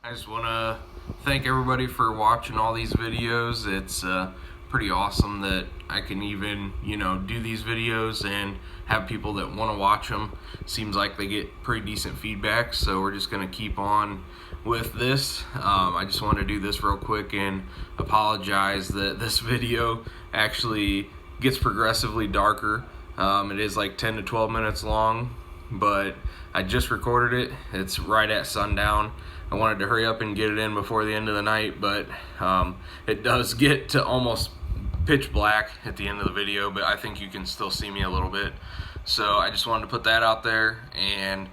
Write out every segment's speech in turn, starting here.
I just want to thank everybody for watching all these videos. It's pretty awesome that I can even, do these videos and have people that want to watch them. Seems like they get pretty decent feedback, so we're just going to keep on with this. I just want to do this real quick and apologize that this video actually gets progressively darker. It is like 10 to 12 minutes long, but I just recorded it. It's right at sundown. I wanted to hurry up and get it in before the end of the night, but it does get to almost pitch black at the end of the video, but I think you can still see me a little bit. So I just wanted to put that out there, and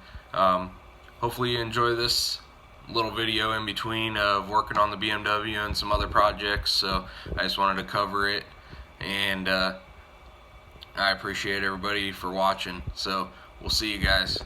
hopefully you enjoy this little video in between of working on the BMW and some other projects. So I just wanted to cover it, and I appreciate everybody for watching. So we'll see you guys.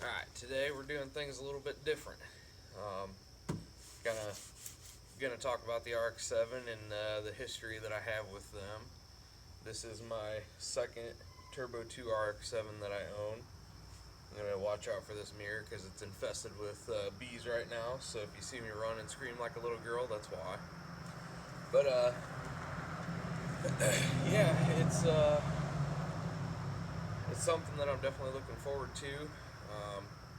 Alright, today we're doing things a little bit different. Gonna talk about the RX-7 and the history that I have with them. This is my second Turbo 2 RX-7 that I own. I'm gonna watch out for this mirror because it's infested with bees right now. So if you see me run and scream like a little girl, that's why. But yeah, it's something that I'm definitely looking forward to.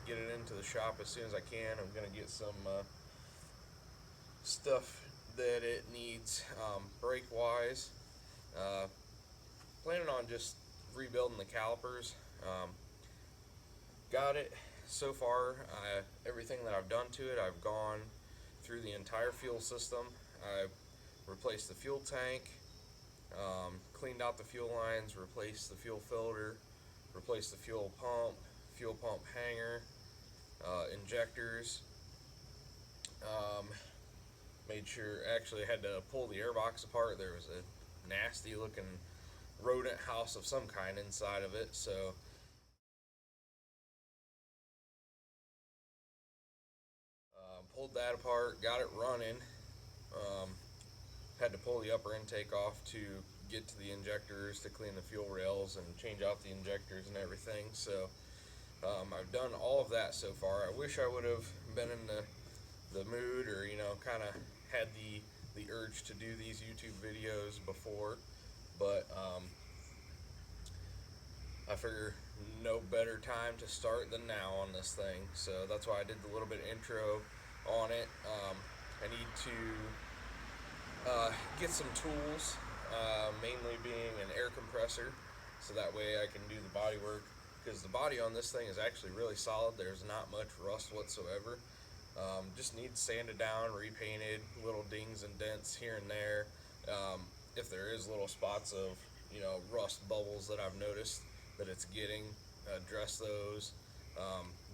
Get it into the shop as soon as I can. I'm gonna get some stuff that it needs brake wise. Planning on just rebuilding the calipers. Got it so far. Everything that I've done to it, I've gone through the entire fuel system. I've replaced the fuel tank, cleaned out the fuel lines, replaced the fuel filter, replaced the fuel pump hanger, injectors. Made sure, actually had to pull the airbox apart. There was a nasty looking rodent house of some kind inside of it, so pulled that apart, got it running. Had to pull the upper intake off to get to the injectors to clean the fuel rails and change out the injectors and everything. So I've done all of that so far. I wish I would have been in the mood, or kind of had the urge to do these YouTube videos before, but I figure no better time to start than now on this thing. So that's why I did the little bit of intro on it. I need to get some tools, mainly being an air compressor, so that way I can do the body work, because the body on this thing is actually really solid. There's not much rust whatsoever. Just needs sanded down, repainted, little dings and dents here and there. If there is little spots of rust bubbles that I've noticed that it's getting, address those.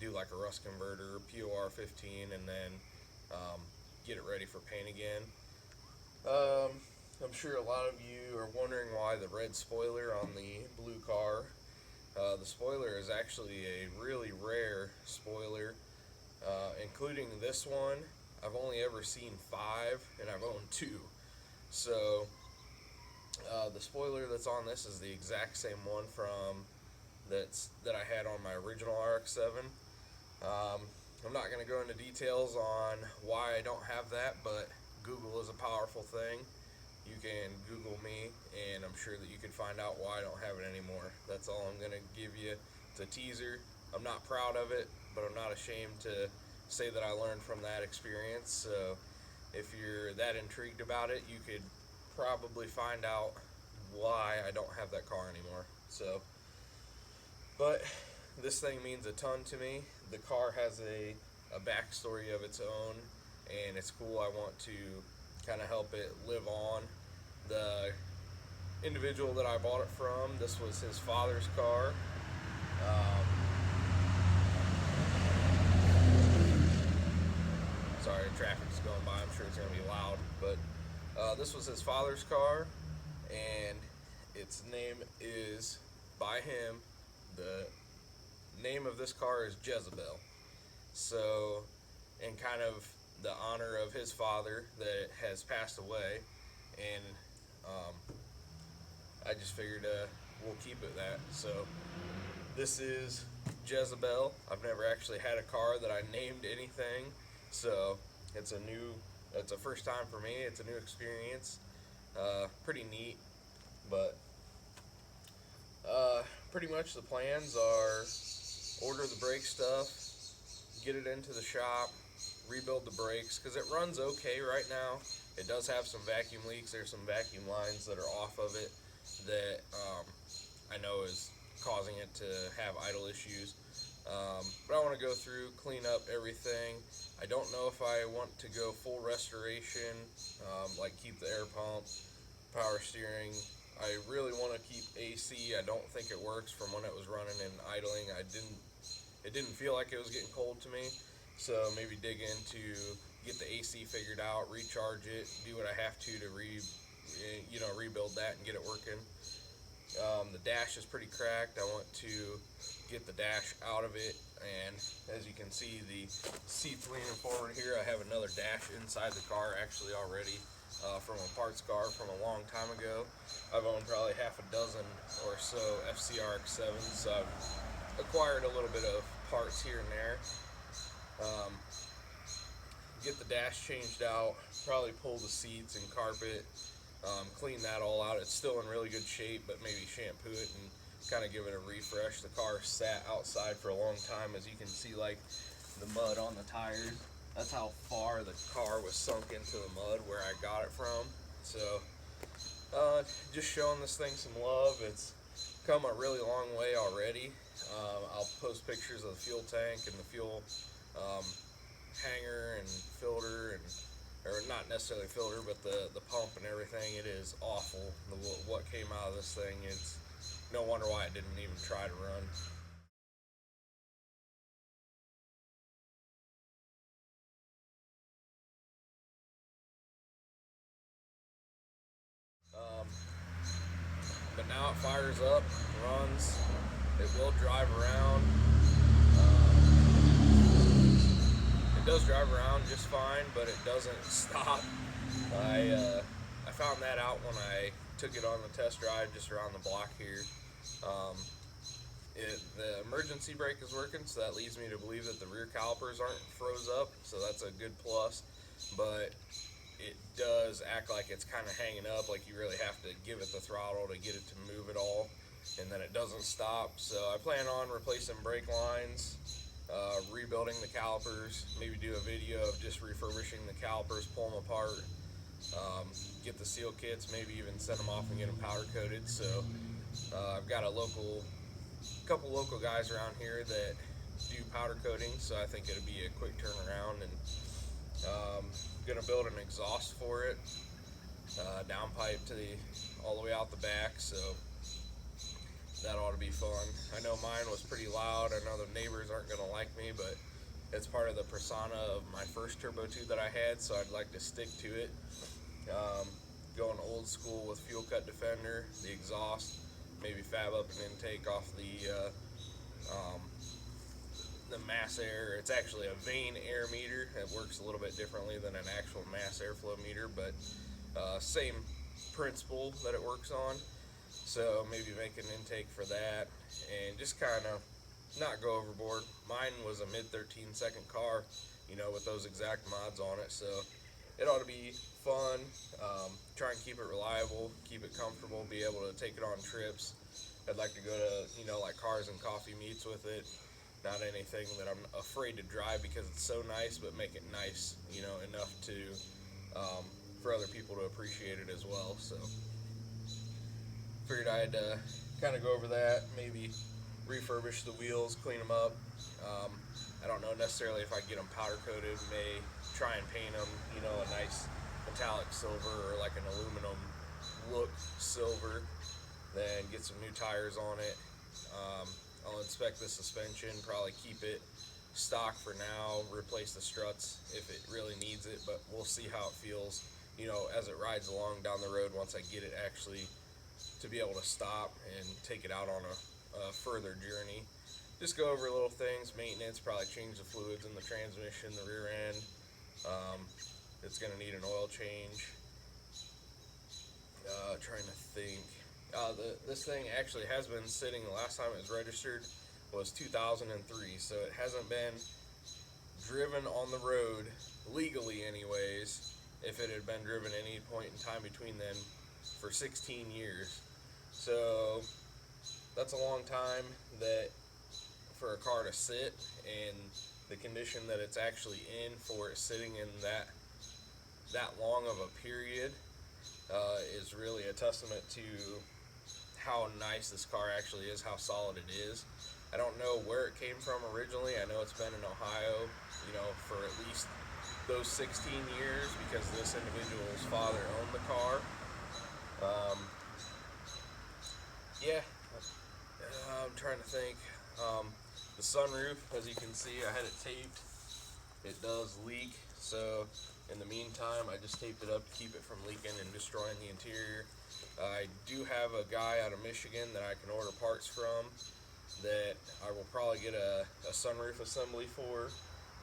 Do like a rust converter, POR 15, and then get it ready for paint again. I'm sure a lot of you are wondering why the red spoiler on the blue car. The spoiler is actually a really rare spoiler, including this one. I've only ever seen 5, and I've owned 2. So the spoiler that's on this is the exact same one from that I had on my original RX-7. I'm not going to go into details on why I don't have that, but Google is a powerful thing. You can Google me, and I'm sure that you can find out why I don't have it anymore. That's all I'm going to give you. It's a teaser. I'm not proud of it, but I'm not ashamed to say that I learned from that experience. So if you're that intrigued about it, you could probably find out why I don't have that car anymore. So, but this thing means a ton to me. The car has a backstory of its own, and it's cool. I want to kind of help it live on. The individual that I bought it from, this was his father's car. Sorry, traffic's going by. I'm sure it's going to be loud, but this was his father's car, and its name is, by him, the name of this car is Jezebel. So, in kind of the honor of his father that has passed away, and I just figured we'll keep it that. So this is Jezebel. I've never actually had a car that I named anything, so it's a first time for me. It's a new experience. Pretty neat, but pretty much the plans are order the brake stuff, get it into the shop, rebuild the brakes, because it runs okay right now. It does have some vacuum leaks. There's some vacuum lines that are off of it that I know is causing it to have idle issues. But I want to go through, clean up everything. I don't know if I want to go full restoration, like keep the air pump, power steering. I really want to keep AC. I don't think it works from when it was running and idling. It didn't feel like it was getting cold to me. So maybe dig into, get the AC figured out, recharge it, do what I have to rebuild that and get it working. The dash is pretty cracked. I want to get the dash out of it, and as you can see, the seat's leaning forward here. I have another dash inside the car actually already from a parts car from a long time ago. I've owned probably half a dozen or so FC RX-7s, so I've acquired a little bit of parts here and there. Get the dash changed out, probably pull the seats and carpet, clean that all out. It's still in really good shape, but maybe shampoo it and kind of give it a refresh. The car sat outside for a long time, as you can see, like the mud on the tires. That's how far the car was sunk into the mud where I got it from. So just showing this thing some love. It's come a really long way already. I'll post pictures of the fuel tank and the fuel hanger and filter, or not necessarily filter, but the pump and everything. It is awful what came out of this thing. It's no wonder why it didn't even try to run. But now it fires up, runs, it will drive around. It does drive around just fine, but it doesn't stop. I found that out when I took it on the test drive just around the block here. The emergency brake is working, so that leads me to believe that the rear calipers aren't froze up, so that's a good plus. But it does act like it's kind of hanging up, like you really have to give it the throttle to get it to move at all, and then it doesn't stop. So I plan on replacing brake lines, rebuilding the calipers, maybe do a video of just refurbishing the calipers, pull them apart, get the seal kits, maybe even send them off and get them powder coated. So I've got a couple local guys around here that do powder coating, so I think it'll be a quick turnaround. And gonna build an exhaust for it, downpipe all the way out the back, so that ought to be fun. I know mine was pretty loud. I know the neighbors aren't gonna like me, but it's part of the persona of my first Turbo 2 that I had, so I'd like to stick to it. Going old school with fuel cut defender, the exhaust, maybe fab up an intake off the mass air. It's actually a vane air meter. It works a little bit differently than an actual mass airflow meter, but same principle that it works on. So maybe make an intake for that and just kind of not go overboard. Mine was a mid 13-second car, with those exact mods on it, so it ought to be fun. Try and keep it reliable, keep it comfortable, be able to take it on trips. I'd like to go to, like cars and coffee meets with it. Not anything that I'm afraid to drive because it's so nice, but make it nice, enough to, for other people to appreciate it as well. So figured I'd kind of go over that, maybe refurbish the wheels, clean them up. I don't know necessarily if I get them powder coated. May try and paint them, a nice metallic silver or like an aluminum look silver. Then get some new tires on it. I'll inspect the suspension, probably keep it stock for now, replace the struts if it really needs it, but we'll see how it feels, as it rides along down the road once I get it actually to be able to stop and take it out on a further journey. Just go over little things, maintenance, probably change the fluids in the transmission, the rear end. It's going to need an oil change. Trying to think. This thing actually has been sitting. The last time it was registered was 2003, so it hasn't been driven on the road legally, anyways. If it had been driven any point in time between then, for 16 years. So that's a long time that for a car to sit, and the condition that it's actually in for it sitting in that long of a period is really a testament to how nice this car actually is, how solid it is. I don't know where it came from originally. I know it's been in Ohio, for at least those 16 years, because this individual's father owned the car. I'm trying to think. The sunroof, as you can see, I had it taped. It does leak, so in the meantime, I just taped it up to keep it from leaking and destroying the interior. I do have a guy out of Michigan that I can order parts from that I will probably get a sunroof assembly for.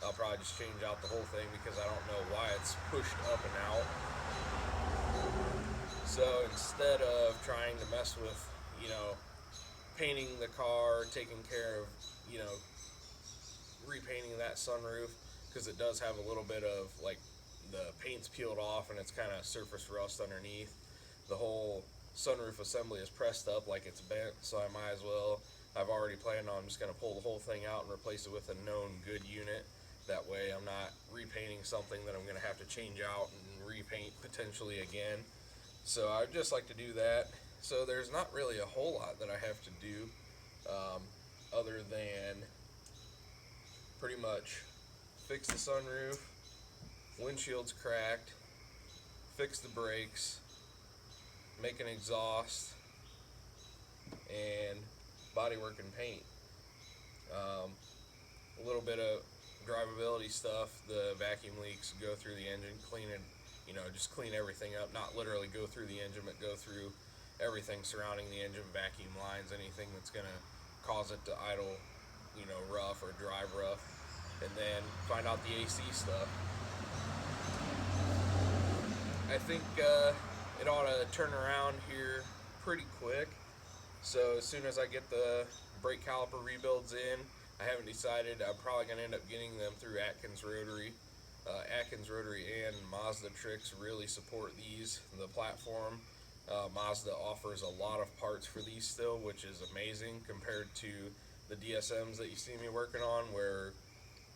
I'll probably just change out the whole thing because I don't know why it's pushed up and out. So instead of trying to mess with, painting the car, taking care of, repainting that sunroof, because it does have a little bit of, the paint's peeled off and it's kind of surface rust underneath. The whole sunroof assembly is pressed up like it's bent, so I might as well. I've already planned on just going to pull the whole thing out and replace it with a known good unit. That way I'm not repainting something that I'm going to have to change out and repaint potentially again. So I'd just like to do that. So there's not really a whole lot that I have to do other than pretty much fix the sunroof, windshield's cracked, fix the brakes, make an exhaust, and bodywork and paint. A little bit of drivability stuff, the vacuum leaks, go through the engine, clean it, just clean everything up, not literally go through the engine, but go through everything surrounding the engine, vacuum lines, anything that's going to cause it to idle, rough or drive rough, and then find out the AC stuff. I think it ought to turn around here pretty quick. So as soon as I get the brake caliper rebuilds in, I haven't decided. I'm probably going to end up getting them through Atkins Rotary. Atkins Rotary and Mazda Tricks really support these. The platform, Mazda offers a lot of parts for these still, which is amazing compared to the DSMs that you see me working on, where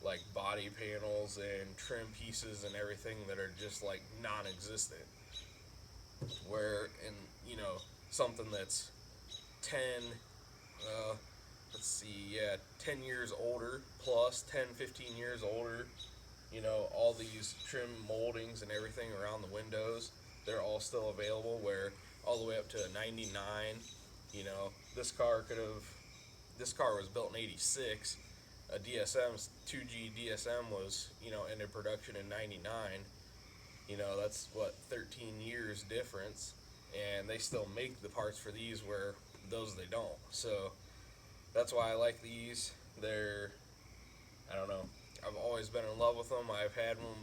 like body panels and trim pieces and everything that are just like non-existent. Where in something that's 10 10 years older plus, 10-15 years older, all these trim moldings and everything around the windows, they're all still available, where all the way up to a 99. This car was built in 86. A DSM's 2G DSM was entered production in 99. That's what, 13 years difference, and they still make the parts for these, where those they don't. So that's why I like these. I don't know, I've always been in love with them. I've had them,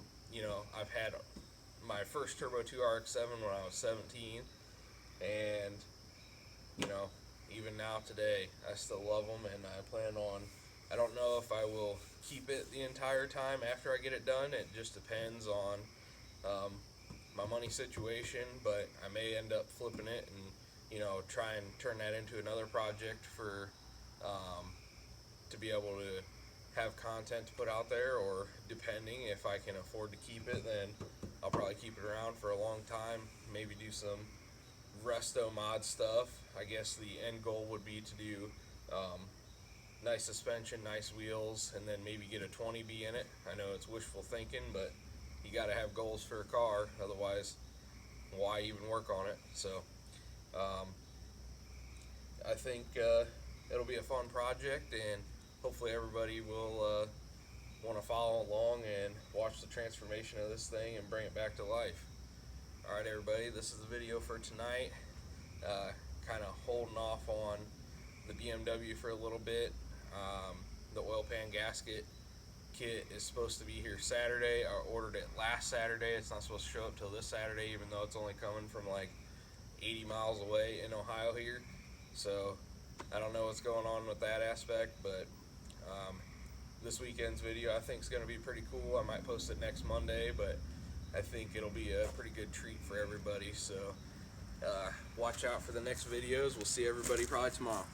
I've had my first Turbo 2 RX-7 when I was 17, and even now today I still love them, and I don't know if I will keep it the entire time after I get it done. It just depends on my money situation, but I may end up flipping it and try and turn that into another project for to be able to have content to put out there, or depending if I can afford to keep it, then I'll probably keep it around for a long time, maybe do some resto mod stuff. I guess the end goal would be to do nice suspension, nice wheels, and then maybe get a 20B in it. I know it's wishful thinking, but you got to have goals for a car, otherwise why even work on it? So I think it'll be a fun project, and hopefully everybody will want to follow along and watch the transformation of this thing and bring it back to life. Alright everybody, this is the video for tonight. Kind of holding off on the BMW for a little bit. The oil pan gasket kit is supposed to be here Saturday. I ordered it last Saturday. It's not supposed to show up till this Saturday, even though it's only coming from like 80 miles away in Ohio here. So I don't know what's going on with that aspect, but this weekend's video I think is going to be pretty cool. I might post it next Monday, but I think it'll be a pretty good treat for everybody. So watch out for the next videos. We'll see everybody probably tomorrow.